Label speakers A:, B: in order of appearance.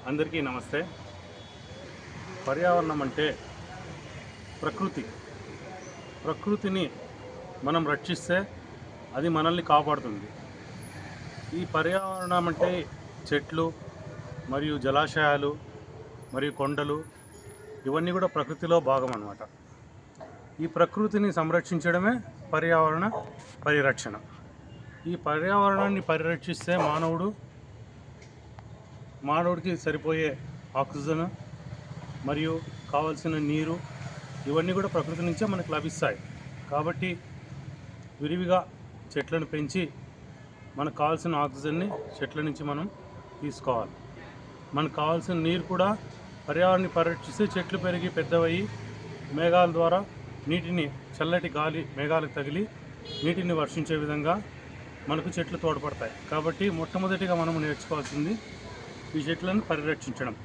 A: అందరికీ నమస్తే. పర్యావరణం అంటే ప్రకృతి. ప్రకృతిని మనం రక్షిస్తే అది మనల్ని కాపాడుతుంది. ఈ పర్యావరణం అంటే చెట్లు మరియు జలాశయాలు మరియు కొండలు ఇవన్నీ కూడా ప్రకృతిలో భాగం అన్నమాట. ఈ ప్రకృతిని సంరక్షించడమే పర్యావరణ పరిరక్షణ. ఈ పర్యావరణాన్ని పరిరక్షిస్తే మానవుడికి సరిపోయే ఆక్సిజన్ మరియు కావాల్సిన నీరు ఇవన్నీ కూడా ప్రకృతి నుంచే మనకు లభిస్తాయి. కాబట్టి విరివిగా చెట్లను పెంచి మనకు కావాల్సిన ఆక్సిజన్ని చెట్ల నుంచి మనం తీసుకోవాలి. మనకు కావాల్సిన నీరు కూడా పర్యావరణాన్ని పరిరక్షిస్తే చెట్లు పెరిగి పెద్దవయ్యి మేఘాల ద్వారా నీటిని చల్లటి గాలి మేఘాలకు తగిలి నీటిని వర్షించే విధంగా మనకు చెట్లు తోడ్పడతాయి. కాబట్టి మొట్టమొదటిగా మనం నేర్చుకోవాల్సింది ఈ చెట్లను పరిరక్షించడం.